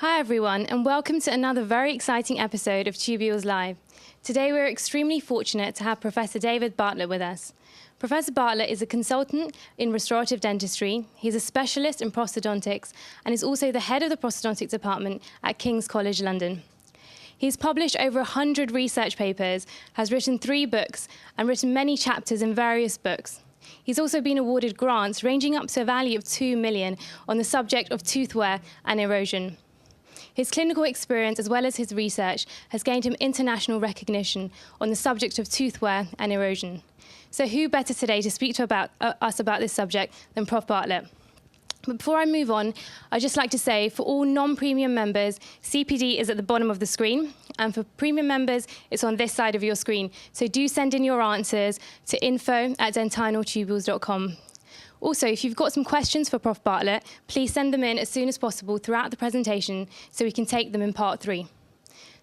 Hi everyone, and welcome to another very exciting episode of Tubules Live. Today we're extremely fortunate to have Professor David Bartlett with us. Professor Bartlett is a consultant in restorative dentistry. He's a specialist in prosthodontics and is also the head of the prosthodontics department at King's College London. He's published over 100 research papers, has written 3 books, and written many chapters in various books. He's also been awarded grants ranging up to a value of $2 million on the subject of tooth wear and erosion. His clinical experience, as well as his research, has gained him international recognition on the subject of tooth wear and erosion. So who better today to speak to us about this subject than Prof. Bartlett? But before I move on, I'd just like to say, for all non-premium members, CPD is at the bottom of the screen, and for premium members, it's on this side of your screen. So do send in your answers to info@dentinaltubules.com. Also, if you've got some questions for Prof. Bartlett, please send them in as soon as possible throughout the presentation so we can take them in part 3.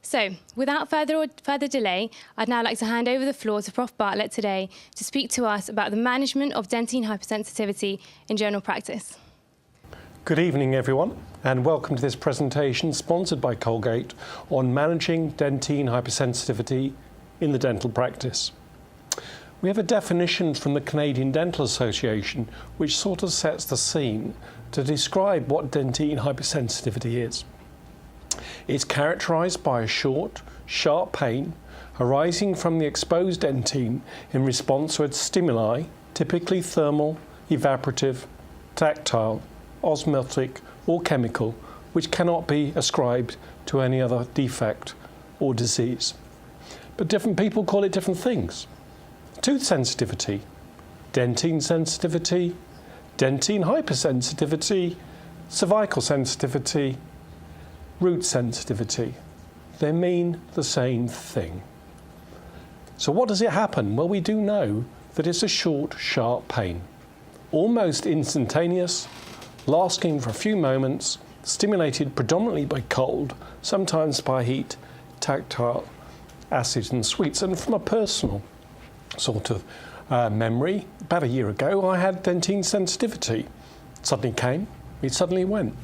So, without further delay, I'd now like to hand over the floor to Prof. Bartlett today to speak to us about the management of dentine hypersensitivity in general practice. Good evening, everyone, and welcome to this presentation sponsored by Colgate on managing dentine hypersensitivity in the dental practice. We have a definition from the Canadian Dental Association which sort of sets the scene to describe what dentine hypersensitivity is. It's characterised by a short, sharp pain arising from the exposed dentine in response to its stimuli, typically thermal, evaporative, tactile, osmotic or chemical, which cannot be ascribed to any other defect or disease. But different people call it different things. Tooth sensitivity, dentine sensitivity, dentine hypersensitivity, cervical sensitivity, root sensitivity. They mean the same thing. So what does it happen? Well, we do know that it's a short, sharp pain, almost instantaneous, lasting for a few moments, stimulated predominantly by cold, sometimes by heat, tactile, acids and sweets. And from a personal sort of memory, about a year ago, I had dentine sensitivity. It suddenly came, it suddenly went.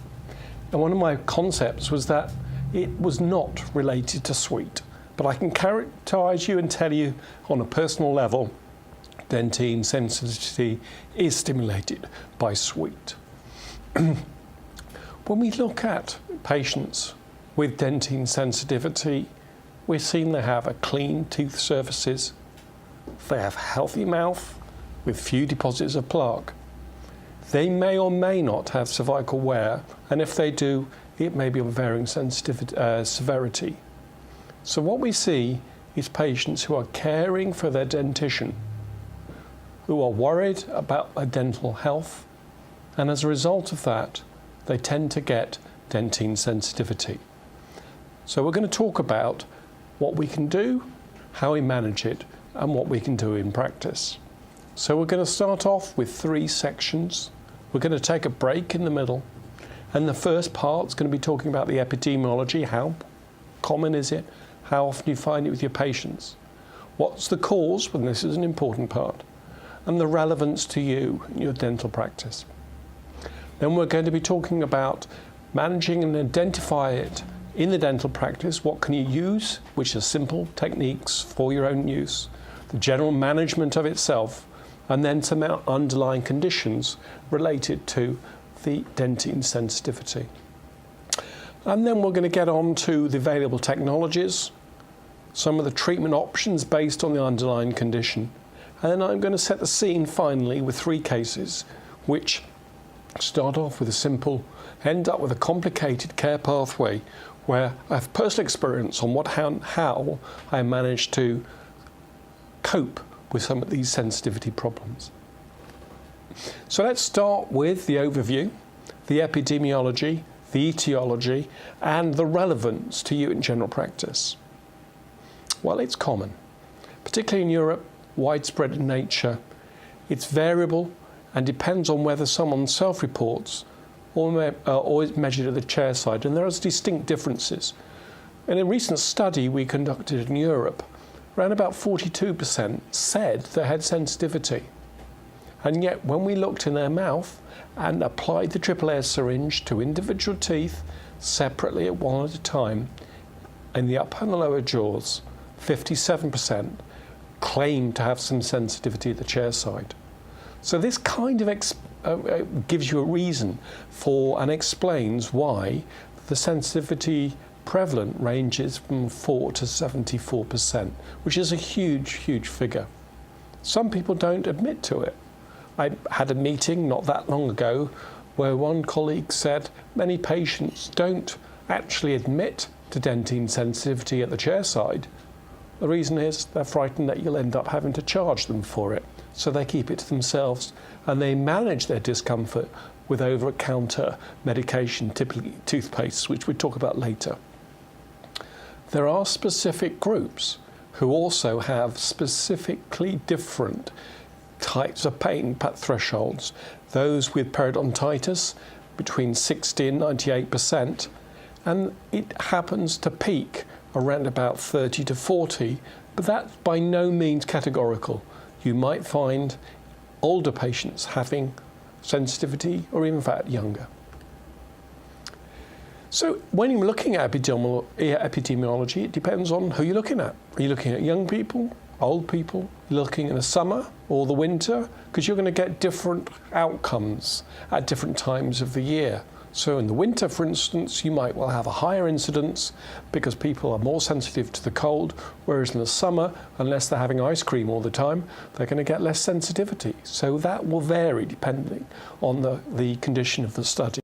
And one of my concepts was that it was not related to sweet. But I can characterise you and tell you on a personal level, dentine sensitivity is stimulated by sweet. When we look at patients with dentine sensitivity, we're seeing they have a clean tooth surfaces, they have healthy mouth with few deposits of plaque. They may or may not have cervical wear, and if they do, it may be of varying severity. So what we see is patients who are caring for their dentition, who are worried about their dental health, and as a result of that, they tend to get dentine sensitivity. So we're going to talk about what we can do, how we manage it, and what we can do in practice. So we're going to start off with 3 sections. We're going to take a break in the middle, and the first part is going to be talking about the epidemiology. How common is it? How often do you find it with your patients? What's the cause? Well, this is an important part. And the relevance to you in your dental practice. Then we're going to be talking about managing and identify it in the dental practice. What can you use, which are simple techniques for your own use, the general management of itself, and then some underlying conditions related to the dentine sensitivity. And then we're going to get on to the available technologies, some of the treatment options based on the underlying condition, and then I'm going to set the scene finally with 3 cases which start off with a simple, end up with a complicated care pathway where I have personal experience on how I managed to cope with some of these sensitivity problems. So let's start with the overview, the epidemiology, the etiology, and the relevance to you in general practice. Well, it's common, particularly in Europe, widespread in nature. It's variable and depends on whether someone self-reports or is measured at the chair side, and there are distinct differences. In a recent study we conducted in Europe, around about 42% said they had sensitivity. And yet when we looked in their mouth and applied the triple air syringe to individual teeth separately at one at a time, in the upper and the lower jaws, 57% claimed to have some sensitivity at the chair side. So this kind of gives you a reason for and explains why the sensitivity prevalent ranges from 4 to 74%, which is a huge, huge figure. Some people don't admit to it. I had a meeting not that long ago where one colleague said many patients don't actually admit to dentine sensitivity at the chair side. The reason is they're frightened that you'll end up having to charge them for it. So they keep it to themselves and they manage their discomfort with over-the-counter medication, typically toothpaste, which we'll talk about later. There are specific groups who also have specifically different types of pain thresholds. Those with periodontitis between 60 and 98%, and it happens to peak around about 30 to 40, but that's by no means categorical. You might find older patients having sensitivity, or even in fact younger. So when you're looking at epidemiology, it depends on who you're looking at. Are you looking at young people, old people? You're looking in the summer or the winter? Because you're going to get different outcomes at different times of the year. So in the winter, for instance, you might well have a higher incidence because people are more sensitive to the cold, whereas in the summer, unless they're having ice cream all the time, they're going to get less sensitivity. So that will vary depending on the condition of the study.